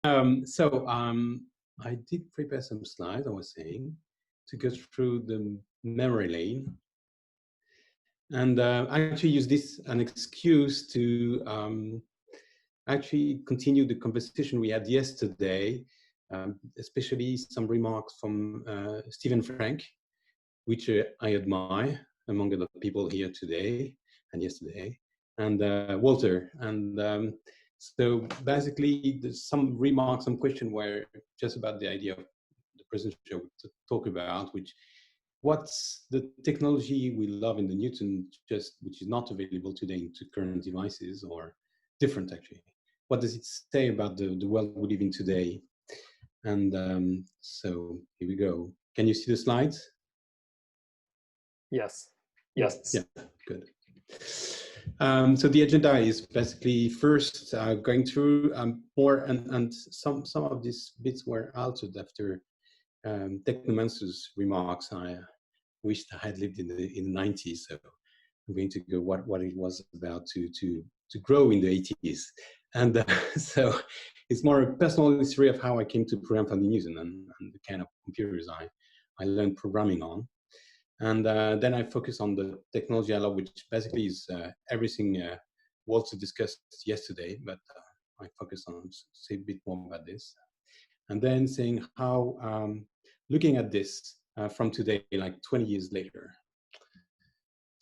I did prepare some slides, I was saying, to go through the memory lane. And I actually use this an excuse to actually continue the conversation we had yesterday, especially some remarks from Stephen Frank, which I admire among other people here today and yesterday, and Walter. And so basically, there's some remarks, some questions were just about the idea of the presentation to talk about, which what's the technology we love in the Newton, just which is not available today into current devices, or different actually. What does it say about the world we live in today? And so here we go. Can you see the slides? Yes. Yes. Yeah, good. So the agenda is basically first going through more, and some of these bits were altered after Technomancer's remarks. I wished I had lived in the 90s, so I'm going to go what it was about to grow in the 80s. And so it's more a personal history of how I came to program for the Newton and the kind of computers I learned programming on. And then I focus on the technology I love, which basically is everything Walter discussed yesterday, but I focus on say a bit more about this. And then saying how, looking at this from today, like 20 years later.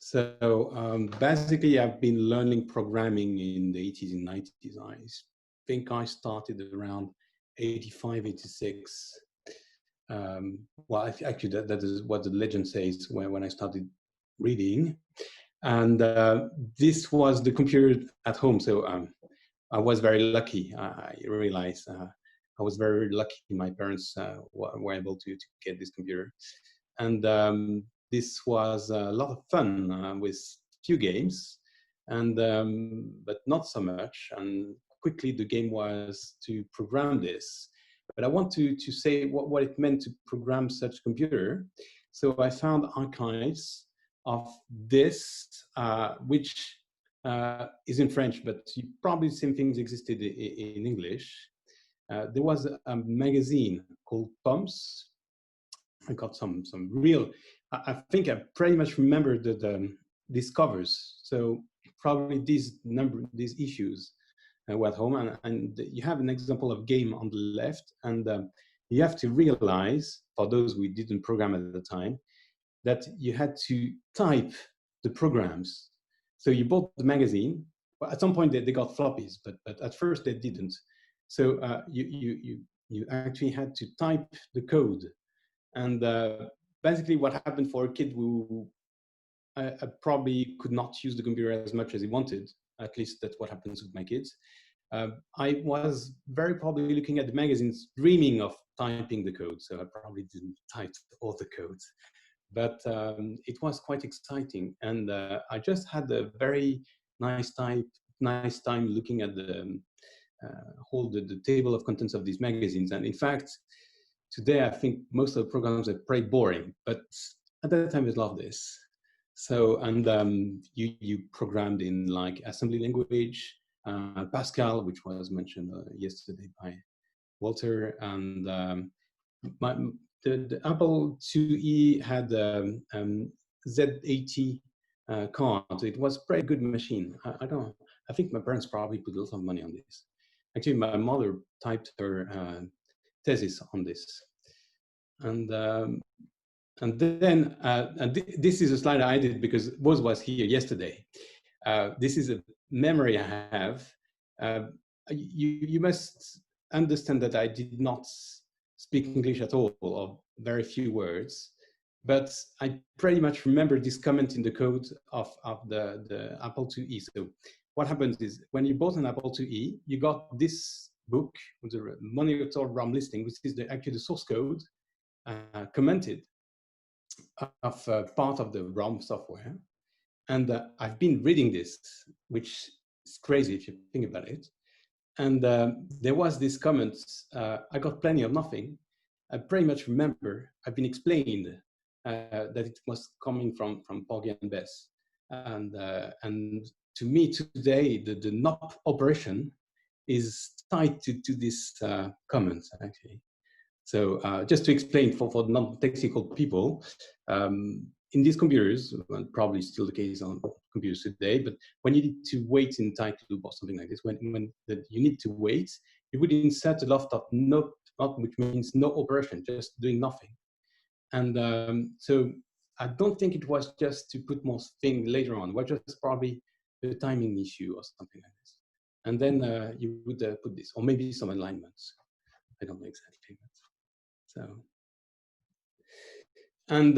So basically, I've been learning programming in the 80s and 90s. I think I started around 85, 86. Well, actually, that is what the legend says when I started reading. And this was the computer at home. So I was very lucky. I realized I was very lucky. My parents were able to get this computer. And this was a lot of fun with few games, and but not so much. And quickly the game was to program this. But I want to say what it meant to program such computer. So I found archives of this, which is in French, but probably the same things existed in English. There was a magazine called Pumps. I got some real. I think I pretty much remember these covers. So probably these issues were at home, and you have an example of game on the left, and you have to realize, for those we didn't program at the time, that you had to type the programs. So you bought the magazine. Well, at some point they got floppies, but at first they didn't. So you actually had to type the code. And basically what happened for a kid who probably could not use the computer as much as he wanted, at least that's what happens with my kids. I was very probably looking at the magazines, dreaming of typing the code. So I probably didn't type all the codes, but it was quite exciting. And I just had a very nice time looking at the whole the table of contents of these magazines. And in fact, today, I think most of the programs are pretty boring, but at that time, I loved this. So, and you programmed in like assembly language, Pascal, which was mentioned yesterday by Walter, and the Apple IIe had Z80 card. It was a pretty good machine. I think my parents probably put a lot of money on this. Actually, my mother typed her thesis on this. And then this is a slide I did because Woz was here yesterday. This is a memory I have. You must understand that I did not speak English at all, or very few words, but I pretty much remember this comment in the code of the Apple IIe. So what happens is when you bought an Apple IIe, you got this book, the monitor RAM listing, which is actually the source code commented of part of the ROM software. And I've been reading this, which is crazy if you think about it. And there was this comment, I got plenty of nothing. I pretty much remember I've been explained that it was coming from Porgy and Bess. And to me today, the NOP operation is tied to this comment, actually. So just to explain for non-technical people, in these computers, and probably still the case on computers today, but when you need to wait in tight loop or something like this, when you need to wait, you would insert a lot of not, which means no operation, just doing nothing. And so I don't think it was just to put more thing later on, it was just probably a timing issue or something like this. And then you would put this, or maybe some alignments. I don't know exactly. So, and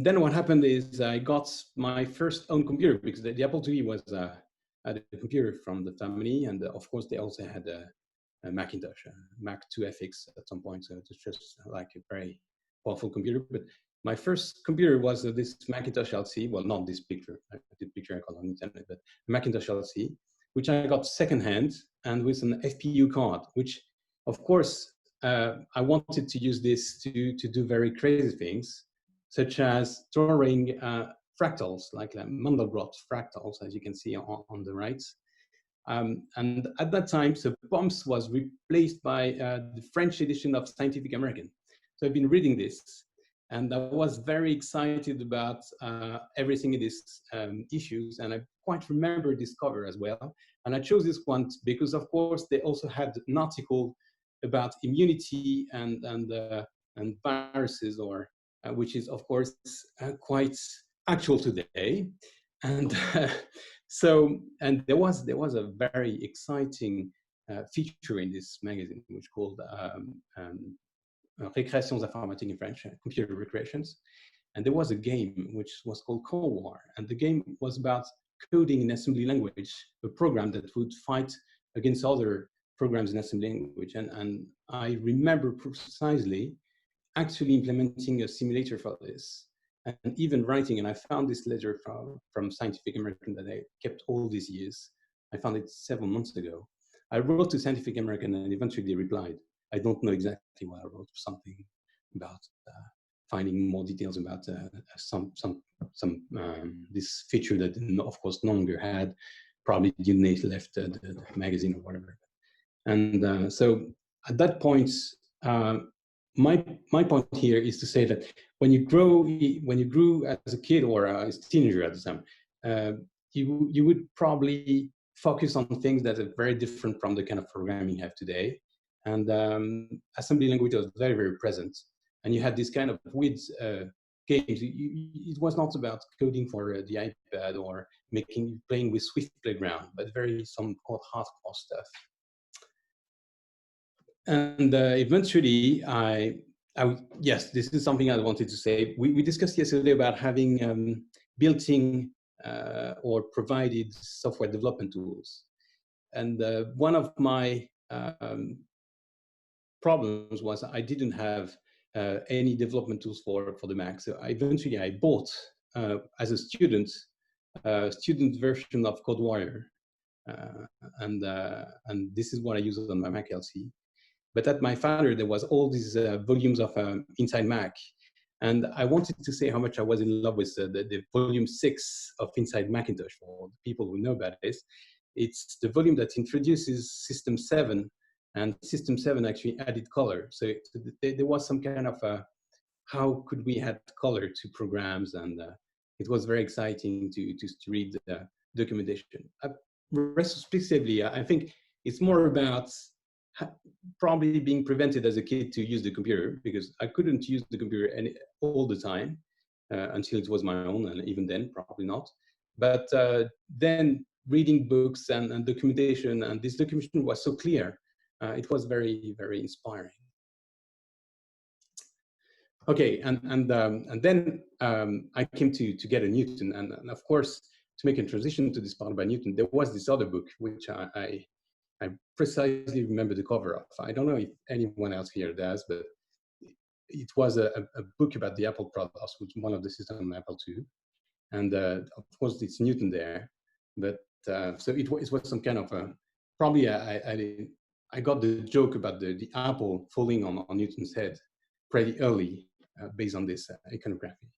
then what happened is I got my first own computer, because the Apple IIe was had a computer from the family, and of course they also had a Macintosh, Mac 2FX at some point. So it was just like a very powerful computer. But my first computer was this Macintosh LC. Well, not this picture. The picture I got on the internet, but Macintosh LC, which I got secondhand and with an FPU card, which of course I wanted to use this to do very crazy things, such as drawing fractals, like Mandelbrot fractals, as you can see on the right. And at that time, so POMS was replaced by the French edition of Scientific American. So I've been reading this, and I was very excited about everything in these issues, and I quite remember this cover as well. And I chose this one because, of course, they also had an article about immunity and viruses, or which is, of course, quite actual today. And so, and there was a very exciting feature in this magazine, which called Récréations informatiques in French, computer recreations. And there was a game which was called Cold War. And the game was about coding in assembly language, a program that would fight against other programs in assembly language. And I remember precisely actually implementing a simulator for this, and even writing. And I found this letter from Scientific American that I kept all these years. I found it several months ago. I wrote to Scientific American, and eventually they replied. I don't know exactly what I wrote, something about finding more details about this feature that, of course, no longer had. Probably Nate left the magazine or whatever. And so at that point, my point here is to say that when you grew as a kid or as a teenager at the time, you would probably focus on things that are very different from the kind of programming you have today. And assembly language was very, very present. And you had this kind of weird games. It was not about coding for the iPad or playing with Swift Playground, but very some hardcore stuff. And eventually, yes, this is something I wanted to say. We discussed yesterday about having built-in or provided software development tools. And one of my problems was I didn't have any development tools for the Mac. So eventually I bought, as a student version of CodeWire. And this is what I use on my Mac LC. But at my Finder, there was all these volumes of Inside Mac. And I wanted to say how much I was in love with the volume 6 of Inside Macintosh. For the people who know about this, it's the volume that introduces System 7, and System 7 actually added color. So there was some kind of how could we add color to programs, and it was very exciting to read the documentation. Retrospectively, I think it's more about probably being prevented as a kid to use the computer, because I couldn't use the computer all the time until it was my own, and even then, probably not. But then reading books and documentation, and this documentation was so clear, it was very, very inspiring. Okay, and then I came to get a Newton, and of course, to make a transition to this part by Newton, there was this other book which I precisely remember the cover of. I don't know if anyone else here does, but it was a book about the Apple products, which one of the systems on Apple II, and of course it's Newton there. But so it was some kind of probably I got the joke about the apple falling on Newton's head pretty early, based on this iconography.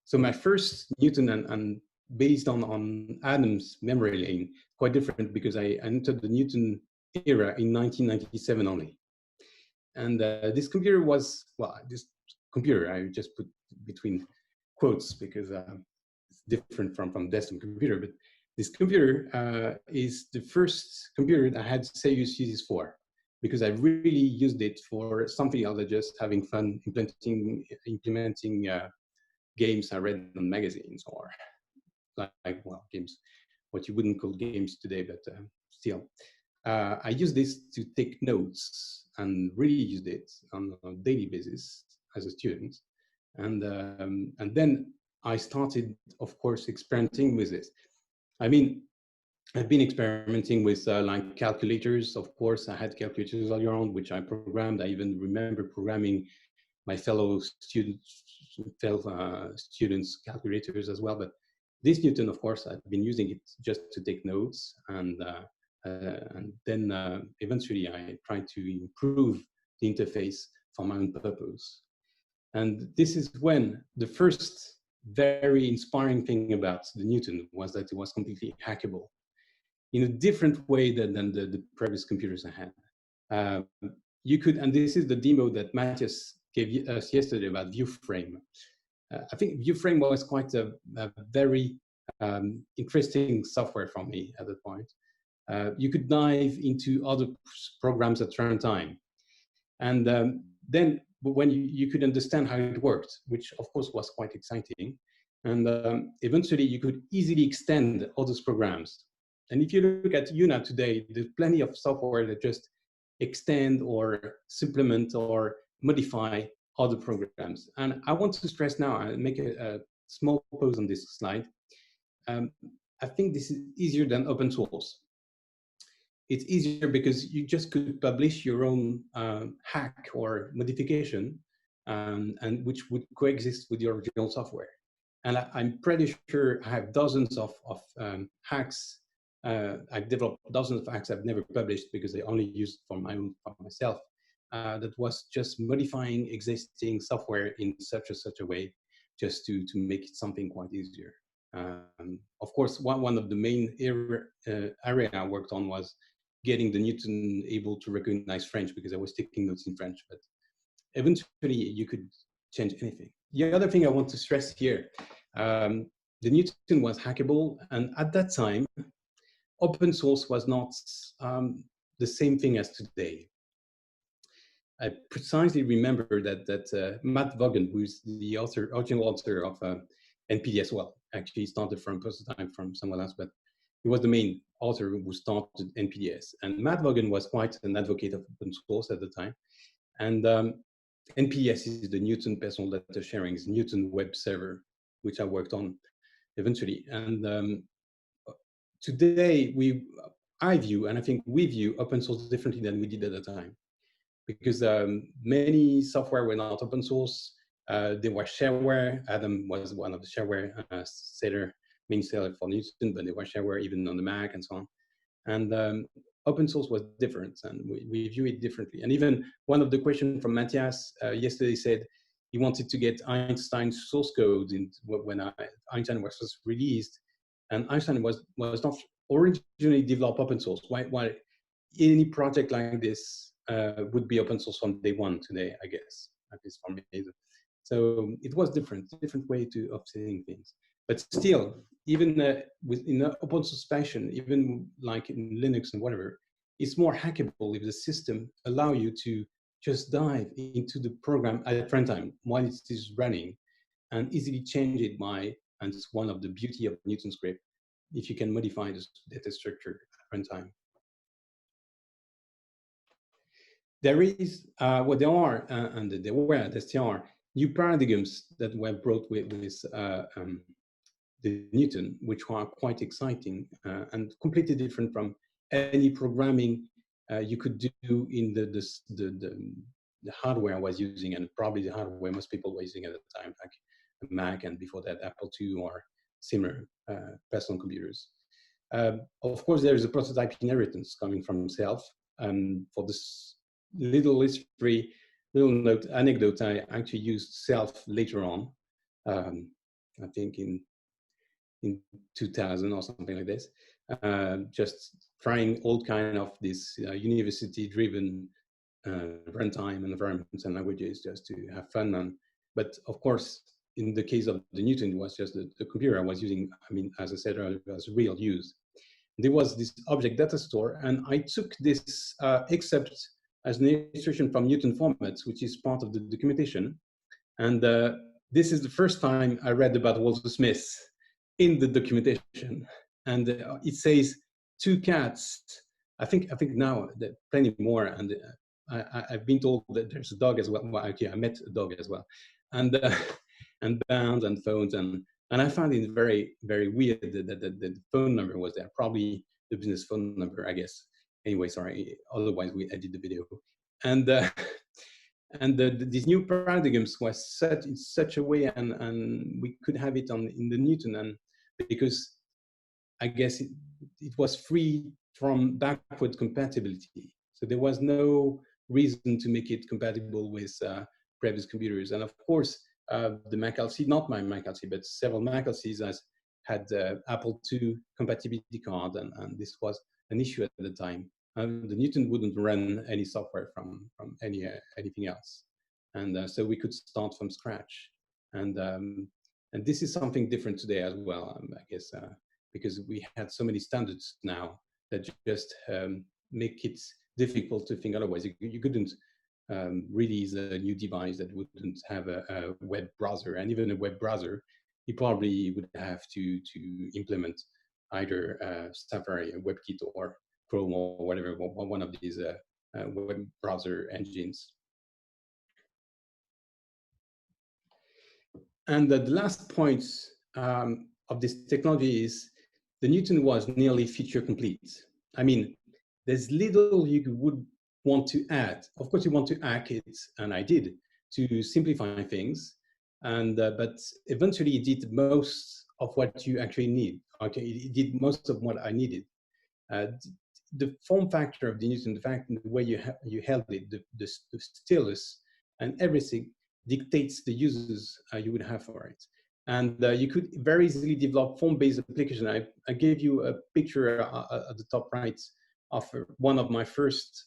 So my first Newton and based on Adam's memory lane, quite different because I entered the Newton era in 1997 only. And this computer was, well, this computer, I just put between quotes because it's different from desktop computer, but this computer is the first computer that I had serious uses for, because I really used it for something other than just having fun implementing games I read on magazines, or like, well, games, what you wouldn't call games today, but still. I used this to take notes and really used it on a daily basis as a student. And then I started, of course, experimenting with this. I mean, I've been experimenting with like calculators. Of course, I had calculators all around, which I programmed. I even remember programming my fellow students' calculators as well. But this Newton, of course, I've been using it just to take notes, and then eventually I tried to improve the interface for my own purpose. And this is when the first very inspiring thing about the Newton was that it was completely hackable in a different way than the previous computers I had. You could, and this is the demo that Matthias gave us yesterday about ViewFrame. I think ViewFrame was quite a very interesting software for me at that point. You could dive into other programs at runtime. And then when you could understand how it worked, which of course was quite exciting. And eventually you could easily extend all those programs. And if you look at UNA today, there's plenty of software that just extend or supplement or modify other programs. And I want to stress now, I'll make a small pause on this slide. I think this is easier than open source. It's easier because you just could publish your own hack or modification, and which would coexist with the original software. And I'm pretty sure I have dozens of hacks. I've developed dozens of hacks I've never published because I only used for myself. That was just modifying existing software in such a way, just to make it something quite easier. Of course, one of the main area I worked on was getting the Newton able to recognize French, because I was taking notes in French, but eventually you could change anything. The other thing I want to stress here, the Newton was hackable, and at that time, open source was not the same thing as today. I precisely remember that Matt Vaughan, who's the original author of NPDS, well, actually started from prototype from someone else, but he was the main author who started NPDS. And Matt Vaughan was quite an advocate of open source at the time. And NPDS is the Newton Personal Data Sharing, is Newton Web Server, which I worked on eventually. And today, I view, and I think we view open source differently than we did at the time, because many software were not open source. They were shareware. Adam was one of the shareware main seller for Newton, but they were shareware even on the Mac and so on. And open source was different, and we view it differently. And even one of the questions from Matthias yesterday said he wanted to get Einstein's source code when Einstein was first released, and Einstein was not originally developed open source. Why any project like this would be open source from day one today, I guess, at least for me. So it was different way of saying things. But still, even in an open source fashion, even like in Linux and whatever, it's more hackable if the system allow you to just dive into the program at runtime while it is running and easily change it and it's one of the beauty of Newton script, if you can modify the data structure at runtime. There is, well, there are, and there still are, new paradigms that were brought with the Newton, which are quite exciting and completely different from any programming you could do in the hardware I was using, and probably the hardware most people were using at the time, like a Mac, and before that, Apple II or similar personal computers. Of course, there is a prototype inheritance coming from self. For this little anecdote, I actually used self later on. I think in in 2000 or something like this, just trying all kind of this university-driven runtime environments and languages just to have fun. But of course, in the case of the Newton, it was just the computer I was using. I mean, as I said earlier, as real use. There was this object data store, and I took this except as an illustration from Newton formats, which is part of the documentation. And this is the first time I read about Walter Smith in the documentation. And it says 2 cats. I think now there are plenty more. And I've been told that there's a dog as well. Well, actually, I met a dog as well. And and bands and phones. And I found it very, very weird that the phone number was there. Probably the business phone number, I guess. Anyway, sorry. Otherwise, we edit the video. And these new paradigms was set in such a way, and we could have it in the Newton, and because I guess it was free from backward compatibility. So there was no reason to make it compatible with previous computers. And of course, the Mac LC, not my Mac LC, but several Mac LCs had Apple II compatibility card, and this was an issue at the time. The Newton wouldn't run any software from anything else, and so we could start from scratch. And this is something different today as well, I guess, because we had so many standards now that just make it difficult to think otherwise. You couldn't release a new device that wouldn't have a web browser, and even a web browser, you probably would have to implement either Safari, WebKit, or Chrome, or whatever, one of these web browser engines. And the last point of this technology is the Newton was nearly feature complete. I mean, there's little you would want to add. Of course, you want to hack it, and I did, to simplify things. And but eventually, it did most of what you actually need. Okay, it did most of what I needed. The form factor of the Newton, the fact, the way you held it, the stylus, and everything dictates the uses you would have for it. And you could very easily develop form-based application. I gave you a picture at the top right of one of my first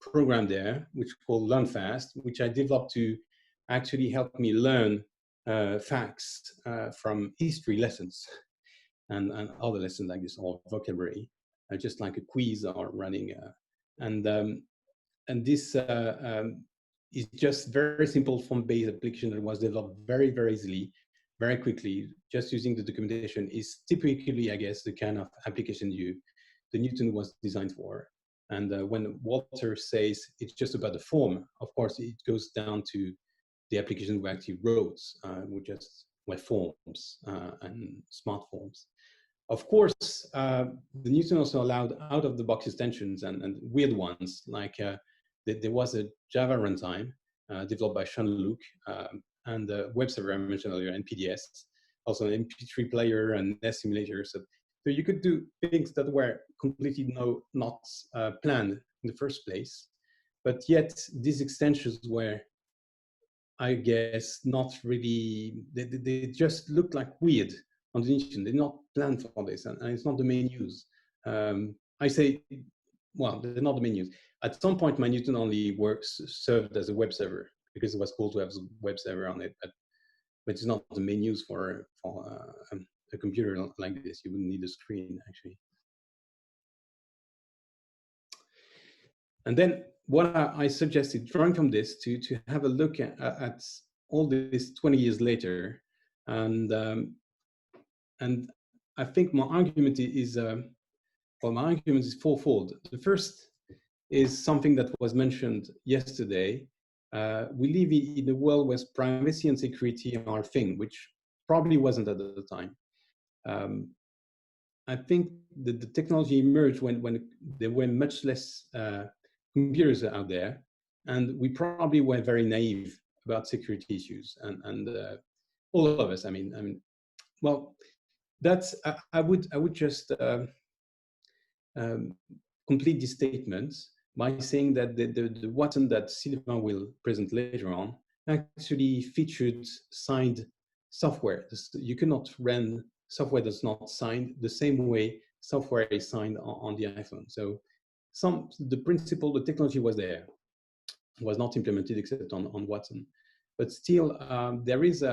program there, which is called Learn Fast, which I developed to actually help me learn facts from history lessons and other lessons like this, or vocabulary, just like a quiz or running. And this is just very simple form-based application that was developed very, very easily, very quickly, just using the documentation. Is typically, I guess, the kind of application the Newton was designed for. And when Walter says it's just about the form, of course, it goes down to the application we actually wrote, which just were forms and smart forms. Of course, the Newton also allowed out-of-the-box extensions and weird ones, like there was a Java runtime developed by Sean Luke, and the web server I mentioned earlier, and PDS, also an MP3 player and an emulator. So you could do things that were completely not planned in the first place, but yet these extensions were, I guess, not really, they just looked like weird on the Newton. They're not planned for this, and it's not the main use. I say, well, they're not the main use. At some point, my Newton only served as a web server because it was cool to have a web server on it, but it's not the main use for a computer like this. You wouldn't need a screen, actually. And then what I suggested, drawing from this, to have a look at all this 20 years later, and I think my argument is fourfold. The first is something that was mentioned yesterday. We live in a world where privacy and security are a thing, which probably wasn't at the time. I think that the technology emerged when there were much less computers out there, and we probably were very naive about security issues, and all of us. I mean, well, that's I would just complete this statement by saying that the Watson that Sylvain will present later on actually featured signed software. You cannot run software does not sign the same way software is signed on the iPhone. So the principle, the technology was there, was not implemented except on Watson. But still, there is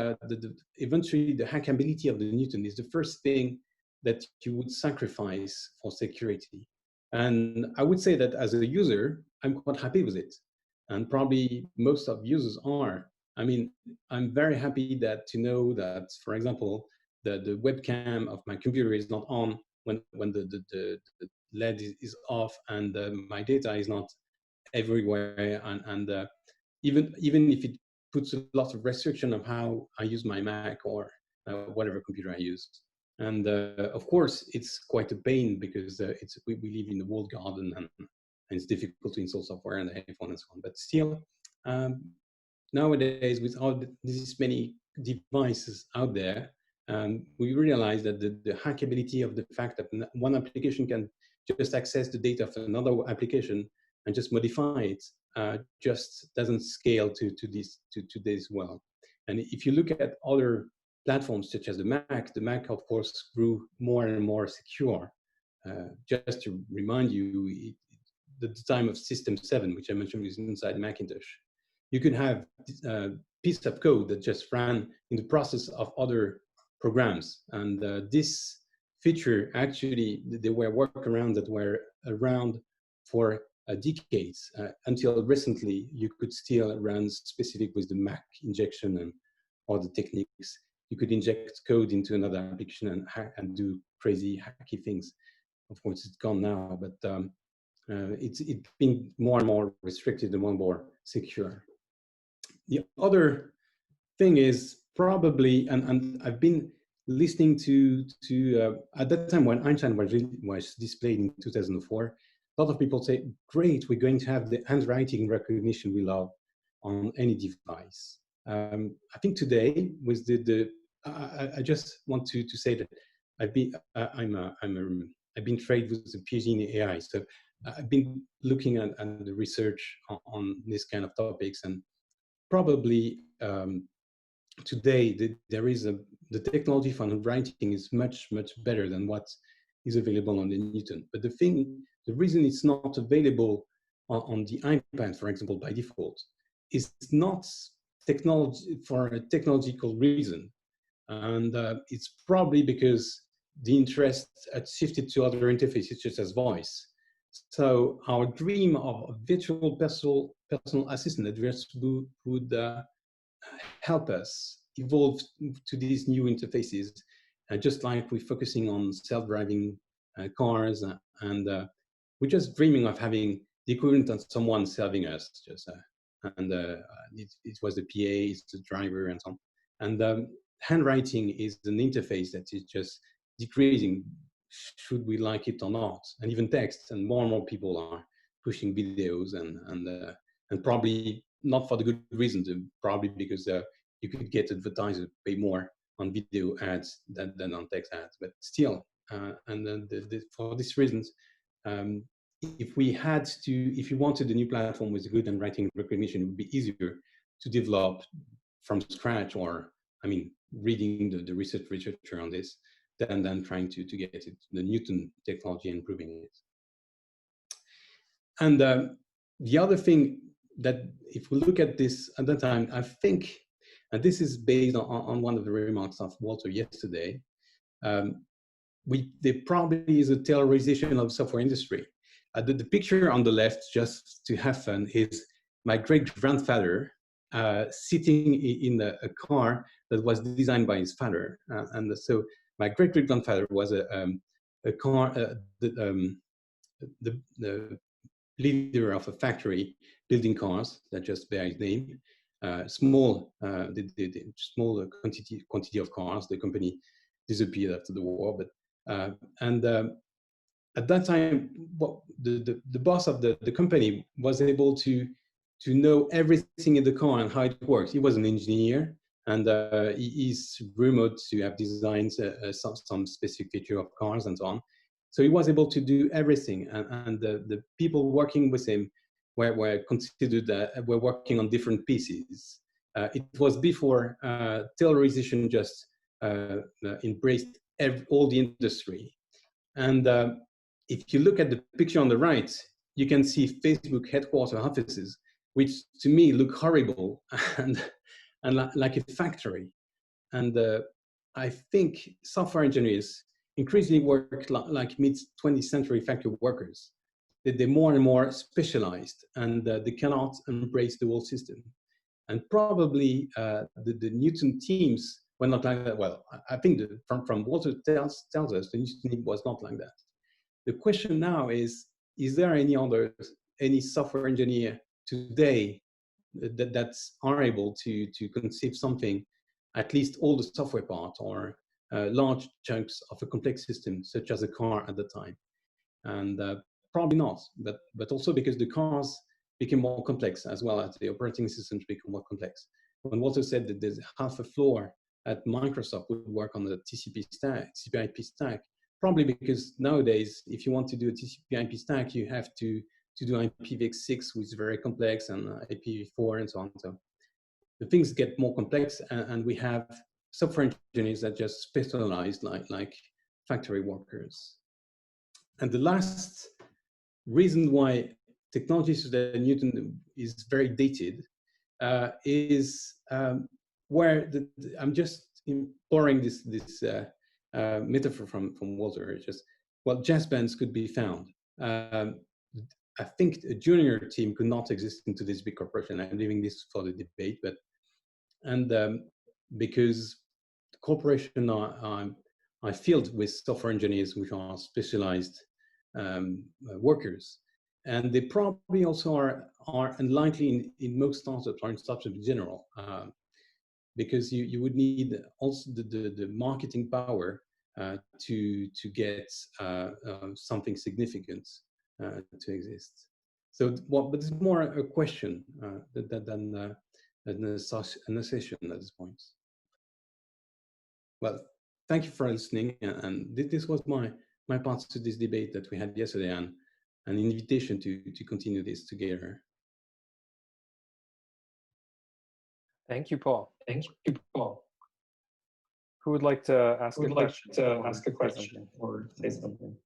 eventually the hackability of the Newton is the first thing that you would sacrifice for security. And I would say that as a user, I'm quite happy with it. And probably most of users are. I mean, I'm very happy to know that, for example, the webcam of my computer is not on when the LED is off, and my data is not everywhere, and even if it puts a lot of restriction of how I use my Mac or whatever computer I use. And of course, it's quite a pain because we live in the walled garden, and it's difficult to install software on the iPhone and so on. But still, nowadays, with all these many devices out there, we realize that the hackability of the fact that one application can just access the data of another application and just modify it just doesn't scale to today's world. And if you look at other platforms such as the Mac of course grew more and more secure. Just to remind you, the time of System 7, which I mentioned, was inside Macintosh. You could have a piece of code that just ran in the process of other programs, and this feature actually, there were workarounds that were around for decades. Until recently, you could still run specific with the Mac injection and all the techniques. You could inject code into another application and do crazy hacky things. Of course, it's gone now, but it's been more and more restricted and more and more secure. The other thing is probably, and I've been listening to at that time when Einstein was displayed in 2004, a lot of people say, great, we're going to have the handwriting recognition we love on any device. I think today with I just want to say that I've been trained with a PhD in AI, so I've been looking at the research on this kind of topics, and probably today there is the technology for handwriting is much better than what is available on the Newton. But the reason it's not available on the iPad, for example, by default, is not technology for a technological reason, and it's probably because the interest had shifted to other interfaces such as voice. So our dream of a virtual personal assistant that just would help us evolve to these new interfaces, just like we're focusing on self-driving cars, and we're just dreaming of having the equivalent of someone serving us, and it was the PA, it's the driver, and so on. And handwriting is an interface that is just decreasing, should we like it or not, and even text, and more people are pushing videos, and probably not for the good reason, probably because you could get advertisers pay more on video ads than on text ads. But still, and then for these reasons, if you wanted a new platform with good handwriting recognition, it would be easier to develop from scratch, or reading the research literature on this, than trying to get it, the Newton technology, and improving it. And the other thing that, if we look at this at that time, I think, and this is based on one of the remarks of Walter yesterday, there probably is a Taylorization of the software industry. The picture on the left, just to have fun, is my great-grandfather sitting in a car that was designed by his father. And so my great-great-grandfather was the leader of a factory building cars that just bear his name. Small quantity of cars. The company disappeared after the war, but at that time, the boss of the company was able to know everything in the car and how it works. He was an engineer, and he's rumored to have designed some specific feature of cars and so on. So he was able to do everything, and the people working with him were considered were working on different pieces. It was before Taylorization just embraced all the industry. And if you look at the picture on the right, you can see Facebook headquarter offices, which to me look horrible and like a factory. And I think software engineers increasingly work like mid-20th century factory workers. They're more and more specialized, and they cannot embrace the whole system. And probably the Newton teams were not like that. Well, I think from what it tells us, the Newton team was not like that. The question now is there any software engineer today that are able to conceive something, at least all the software part or large chunks of a complex system, such as a car at the time? And probably not, but also because the cars became more complex as well as the operating systems become more complex. When Walter said that there's half a floor at Microsoft would work on the TCP stack, TCP/IP stack, probably because nowadays, if you want to do a TCP/IP stack, you have to do IPv6, which is very complex, and IPv4 and so on. So the things get more complex, and we have software engineers that just specialize like factory workers. And the last reason why technology today Newton is very dated is where I'm just borrowing this metaphor from Walter. It's just, well, jazz bands could be found. I think a junior team could not exist into this big corporation. I'm leaving this for the debate, but because corporations are filled with software engineers which are specialized workers, and they probably also are unlikely in most startups or in startups in general, because you would need also the marketing power to get something significant to exist. So, but it's more a question than an association at this point. Well, thank you for listening, and this was my part to this debate that we had yesterday, and an invitation to continue this together. Thank you, Paul. Thank you, Paul. Who would like to ask a question or say something?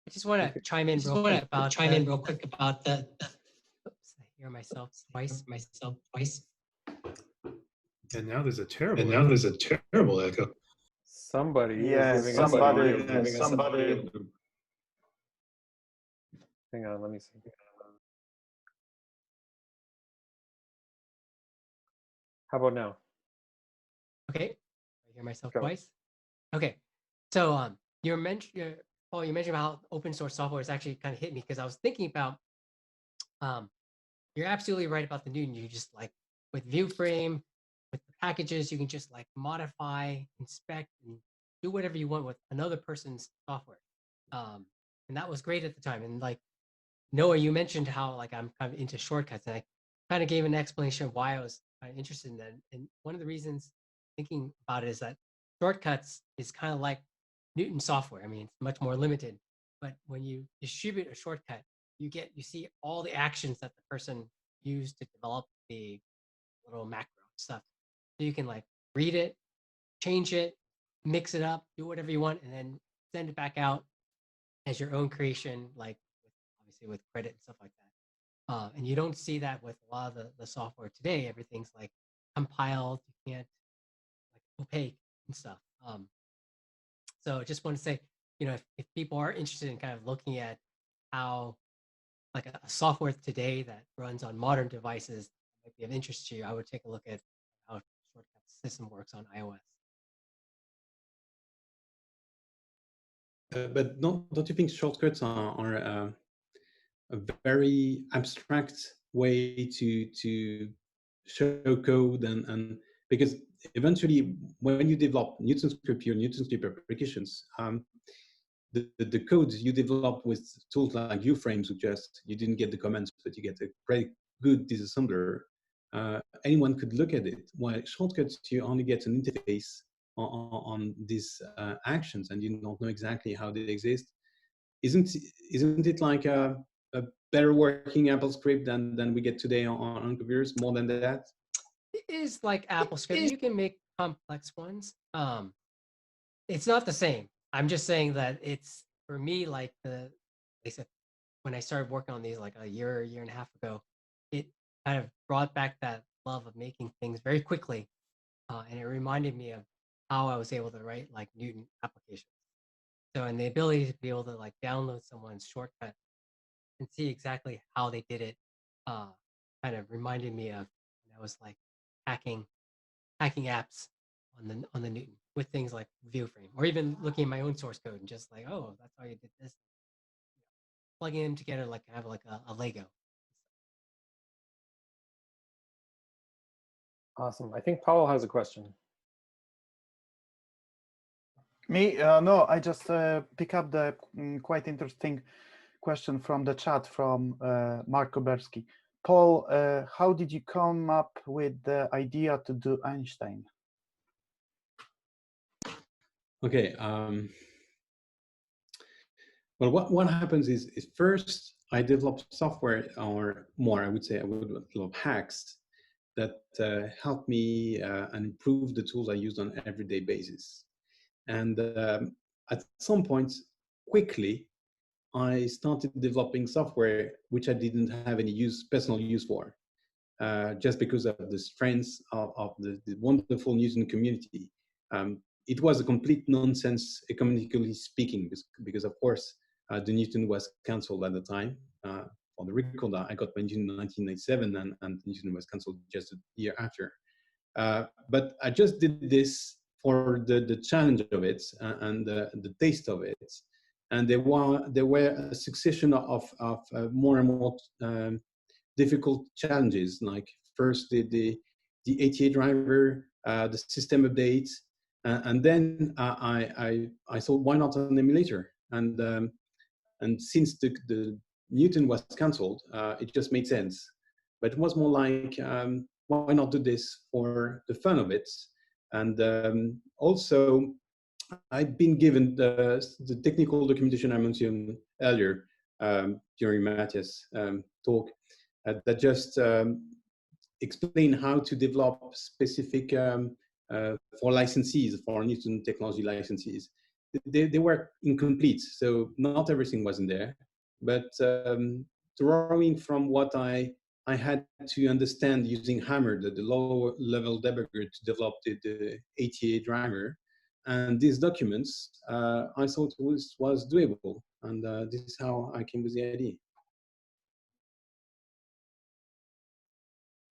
I just want to chime in real quick about the oops, I hear myself twice. And now there's a terrible echo. Somebody. Hang on, let me see. How about now? Okay, I hear myself twice. Okay, so you mentioned, Paul, you mentioned how open source software has actually kind of hit me, because I was thinking about, you're absolutely right about the Newton. You just like with ViewFrame, with the packages, you can just like modify, inspect, and do whatever you want with another person's software. And that was great at the time. And like Noah, you mentioned how like I'm kind of into shortcuts, and I kind of gave an explanation of why I was interested in that. And one of the reasons thinking about it is that shortcuts is kind of like Newton software. I mean, it's much more limited, but when you distribute a shortcut, you see all the actions that the person used to develop the little macro stuff. So you can like read it, change it, mix it up, do whatever you want, and then send it back out as your own creation, like obviously with credit and stuff like that. And you don't see that with a lot of the software today. Everything's like compiled, you can't, like opaque and stuff. So I just want to say, you know, if people are interested in kind of looking at how like a software today that runs on modern devices might be of interest to you, I would take a look at how shortcut system works on iOS. But don't you think shortcuts are a very abstract way to show code, and because eventually when you develop Newton script applications, the code you develop with tools like ViewFrame suggest you didn't get the comments, but you get a very good disassembler. Anyone could look at it. While shortcuts, you only get an interface on these actions, and you don't know exactly how they exist. Isn't it like a better working Apple script than we get today on computers? More than that? It is like Apple script. You can make complex ones. It's not the same. I'm just saying that it's for me like they said when I started working on these like a year and a half ago, it kind of brought back that love of making things very quickly, and it reminded me of how I was able to write like Newton applications. So, and the ability to be able to like download someone's shortcut and see exactly how they did it, uh, kind of reminded me of when I was like hacking apps on the Newton with things like ViewFrame, or even looking at my own source code and just like, oh, that's how you did this. Plugging them together like I have like a Lego. Awesome. I think Paul has a question. Me? No, I just pick up the quite interesting question from the chat from Mark Koberski. Paul, how did you come up with the idea to do Einstein? Okay. Well, what happens is first I develop software, or more, I would say I would develop hacks that help me and improve the tools I use on an everyday basis. And at some point, quickly, I started developing software which I didn't have any personal use for, just because of the strengths of the wonderful Newton community. It was a complete nonsense, economically speaking, because of course, the Newton was cancelled at the time. For the record, I got my Newton in 1997, and Newton was cancelled just a year after. But I just did this for the challenge of it and the taste of it. And there were a succession of more and more difficult challenges, like first the ATA driver, the system updates, and then I thought, why not an emulator? And since the Newton was cancelled, it just made sense. But it was more like, why not do this for the fun of it? And also, I've been given the technical documentation I mentioned earlier during Matthias' talk that just explain how to develop specific for licensees, for Newton technology licensees. They were incomplete, so not everything was in there. But drawing from what I had to understand using Hammer, the lower level debugger, to develop the ATA driver, and these documents, I thought was doable, and this is how I came with the idea.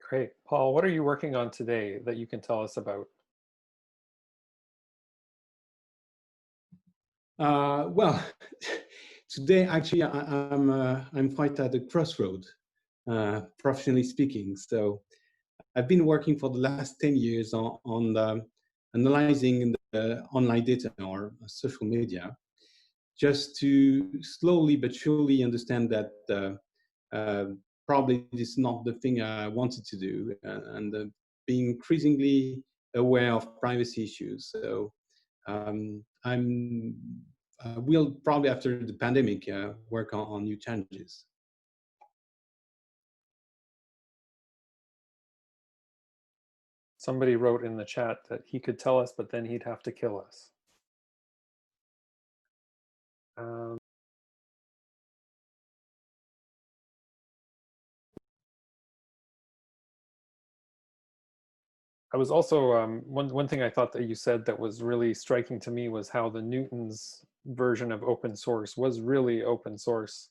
Great. Paul, what are you working on today that you can tell us about? Well, today actually I'm quite at a crossroad, professionally speaking. So I've been working for the last 10 years on analyzing the online data or social media, just to slowly but surely understand that probably this is not the thing I wanted to do, and being increasingly aware of privacy issues. So we'll probably after the pandemic work on new challenges. Somebody wrote in the chat that he could tell us, but then he'd have to kill us. I was also, one thing I thought that you said that was really striking to me was how the Newton's version of open source was really open source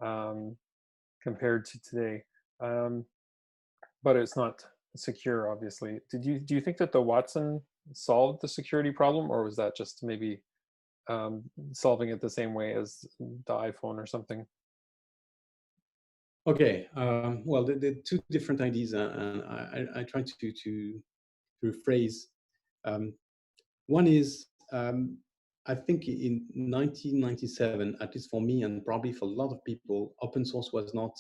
compared to today. But it's not secure, obviously. Do you think that the Watson solved the security problem, or was that just maybe solving it the same way as the iPhone or something? Okay, well, the two different ideas, and I try to rephrase. One is, I think in 1997, at least for me and probably for a lot of people, open source was not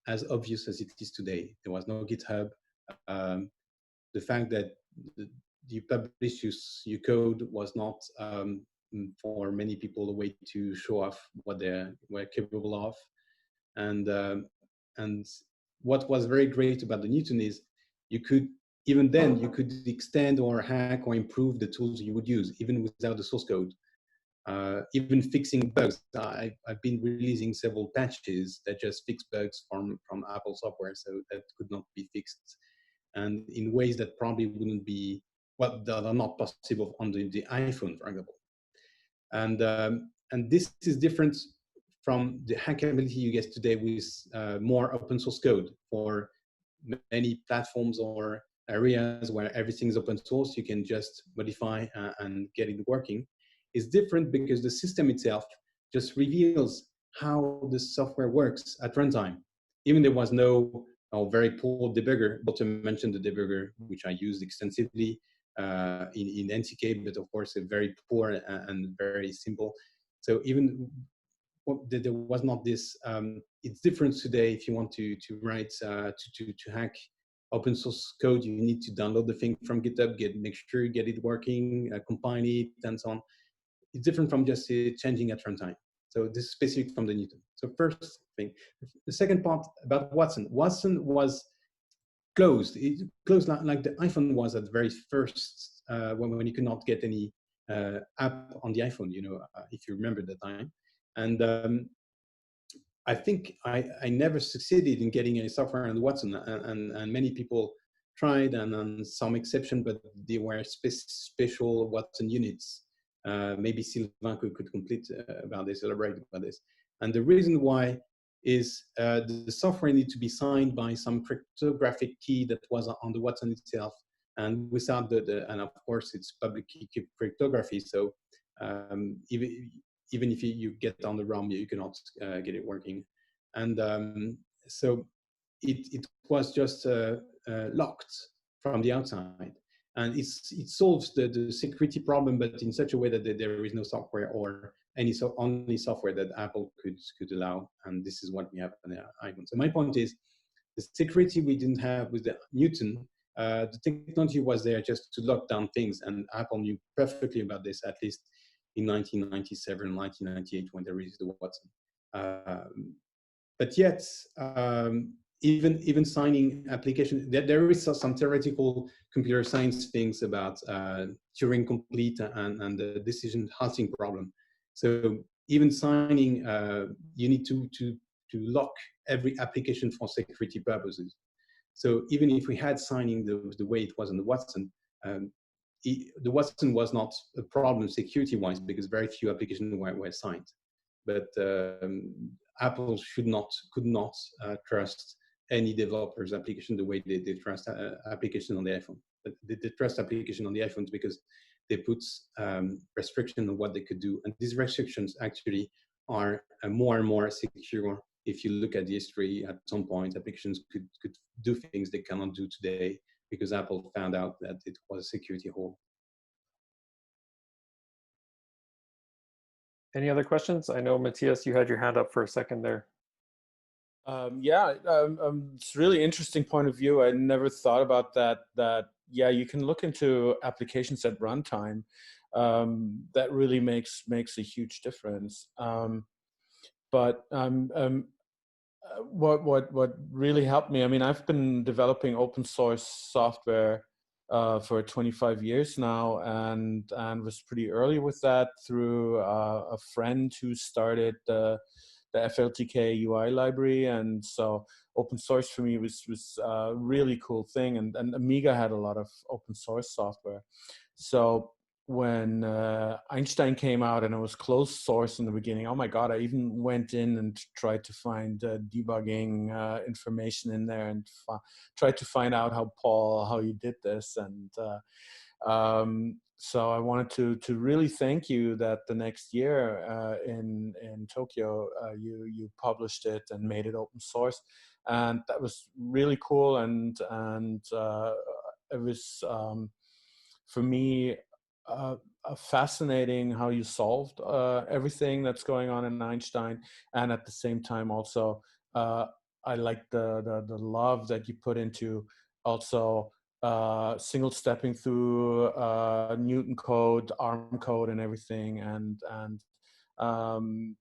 as obvious as it is today. There was no GitHub. The fact that you publish your code was not, for many people, a way to show off what they were capable of. And what was very great about the Newton is you could even then you could extend or hack or improve the tools you would use, even without the source code. Even fixing bugs. I've been releasing several patches that just fix bugs from Apple software, so that could not be fixed, and in ways that probably wouldn't be, well, that are not possible on the iPhone, for example. And this is different from the hackability you get today with more open source code. For many platforms or areas where everything is open source, you can just modify and get it working. It's different because the system itself just reveals how the software works at runtime. Even there was no very poor debugger, but to mention the debugger, which I used extensively in NTK, but of course, very poor and very simple. So even there was not this, it's different today. If you want to write, to hack open source code, you need to download the thing from GitHub, make sure you get it working, compile it, and so on. It's different from just changing at runtime. So this is specific from the Newton. So first thing. The second part about Watson. Watson was closed. It closed like the iPhone was at the very first, when you could not get any app on the iPhone, if you remember the time. And I think I never succeeded in getting any software on Watson, and many people tried, and on some exception, but they were special Watson units. Maybe Sylvain could complete about this, elaborate about this. And the reason why is the software needs to be signed by some cryptographic key that was on the Watson itself, and without and of course it's public key cryptography. So even if you get on the ROM, you cannot get it working. And so it was just locked from the outside. And it solves the security problem, but in such a way that there is no software or only software that Apple could allow. And this is what we have on the iPhone. So my point is, the security we didn't have with the Newton, the technology was there just to lock down things, and Apple knew perfectly about this, at least in 1997, 1998, when they released the Watson. But yet, even signing application, there is some theoretical computer science things about Turing complete and the decision halting problem. So even signing, you need to lock every application for security purposes. So even if we had signing the way it was in the Watson, the Watson was not a problem security-wise because very few applications were signed. But Apple could not trust any developer's application the way they trust application on the iPhone. But they trust application on the iPhones because they put restrictions on what they could do. And these restrictions actually are more and more secure. If you look at the history, at some point, applications could do things they cannot do today because Apple found out that it was a security hole. Any other questions? I know, Matthias, you had your hand up for a second there. It's a really interesting point of view. I never thought about that. Yeah, you can look into applications at runtime. That really makes a huge difference. But what really helped me, I mean, I've been developing open source software for 25 years now, and was pretty early with that through a friend who started the FLTK UI library. And so open source for me was a really cool thing, and Amiga had a lot of open source software. So when Einstein came out and it was closed source in the beginning, oh my God, I even went in and tried to find debugging information in there and tried to find out how you did this. And so I wanted to really thank you that the next year in Tokyo, you published it and made it open source. And that was really cool. And it was, for me, fascinating how you solved everything that's going on in Einstein, and at the same time also I like the love that you put into also single stepping through Newton code, ARM code, and everything, and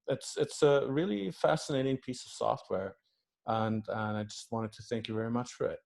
it's a really fascinating piece of software, and I just wanted to thank you very much for it.